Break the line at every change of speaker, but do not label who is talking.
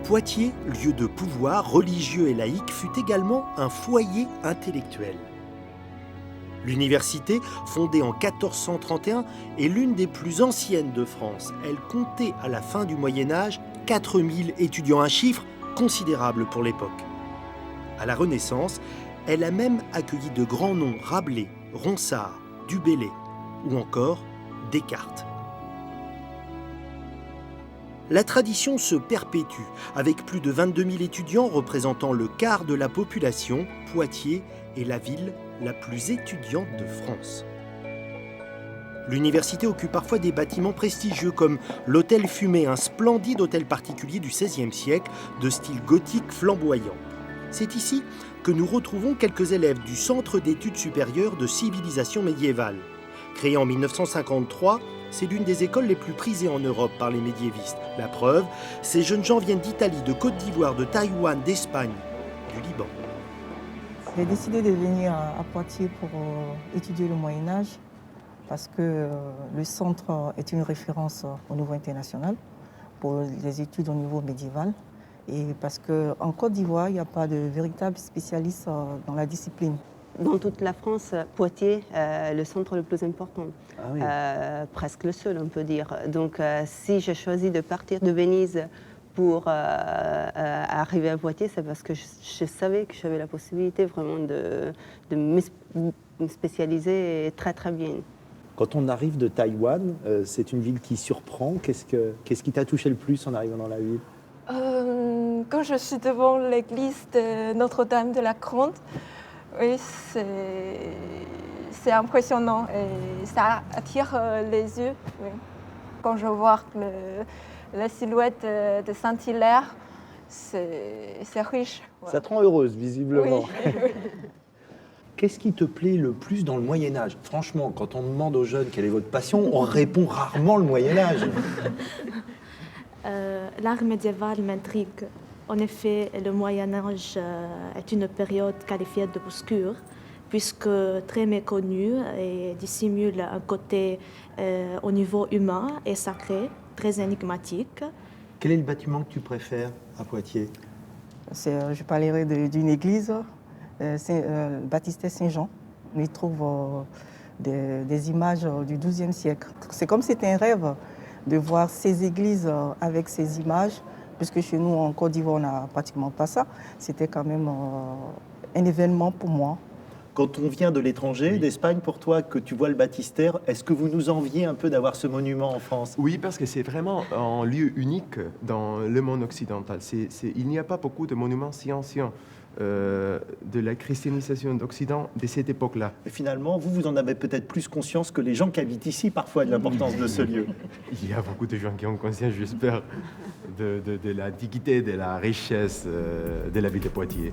Poitiers, lieu de pouvoir religieux et laïque, fut également un foyer intellectuel. L'université, fondée en 1431, est l'une des plus anciennes de France. Elle comptait à la fin du Moyen-Âge 4000 étudiants, un chiffre considérable pour l'époque. À la Renaissance, elle a même accueilli de grands noms: Rabelais, Ronsard, Du Bellay ou encore Descartes. La tradition se perpétue. Avec plus de 22 000 étudiants représentant le quart de la population, Poitiers est la ville la plus étudiante de France. L'université occupe parfois des bâtiments prestigieux comme l'Hôtel Fumé, un splendide hôtel particulier du XVIe siècle de style gothique flamboyant. C'est ici que nous retrouvons quelques élèves du Centre d'études supérieures de civilisation médiévale. Créé en 1953, c'est l'une des écoles les plus prisées en Europe par les médiévistes. La preuve, ces jeunes gens viennent d'Italie, de Côte d'Ivoire, de Taïwan, d'Espagne, du Liban.
J'ai décidé de venir à Poitiers pour étudier le Moyen-Âge parce que le centre est une référence au niveau international pour les études au niveau médiéval et parce qu'en Côte d'Ivoire, il n'y a pas de véritable spécialiste dans la discipline.
Dans toute la France, Poitiers est le centre le plus important, presque le seul, on peut dire. Donc si j'ai choisi de partir de Venise pour arriver à Poitiers, c'est parce que je savais que j'avais la possibilité vraiment de me spécialiser très très bien.
Quand on arrive de Taïwan, c'est une ville qui surprend. Qu'est-ce qui t'a touché le plus en arrivant dans la ville ?
Quand je suis devant l'église de Notre-Dame de la Grande, oui, c'est impressionnant et ça attire les yeux. Oui. Quand je vois la silhouette de Saint-Hilaire, c'est riche.
Ouais. Ça te rend heureuse, visiblement.
Oui.
Qu'est-ce qui te plaît le plus dans le Moyen-Âge ? Franchement, quand on demande aux jeunes quelle est votre passion, on répond rarement le Moyen-Âge.
L'art médiéval m'intrigue. En effet, le Moyen-Âge est une période qualifiée d'obscure, puisque très méconnue et dissimule un côté au niveau humain et sacré, très énigmatique.
Quel est le bâtiment que tu préfères à Poitiers ?
Je parlerai d'une église, baptistère Saint-Jean. On y trouve des images du XIIe siècle. C'est comme si c'était un rêve de voir ces églises avec ces images, puisque chez nous, en Côte d'Ivoire, on n'a pratiquement pas ça. C'était quand même un événement pour moi.
Quand on vient de l'étranger, d'Espagne, pour toi, que tu vois le baptistère, est-ce que vous nous enviez un peu d'avoir ce monument en France ?
Oui, parce que c'est vraiment un lieu unique dans le monde occidental. Il n'y a pas beaucoup de monuments si anciens de la christianisation d'Occident de cette époque-là.
Et finalement, vous en avez peut-être plus conscience que les gens qui habitent ici, parfois, de l'importance de ce lieu.
Il y a beaucoup de gens qui ont conscience, j'espère, de l'antiquité, de la richesse de la ville de Poitiers.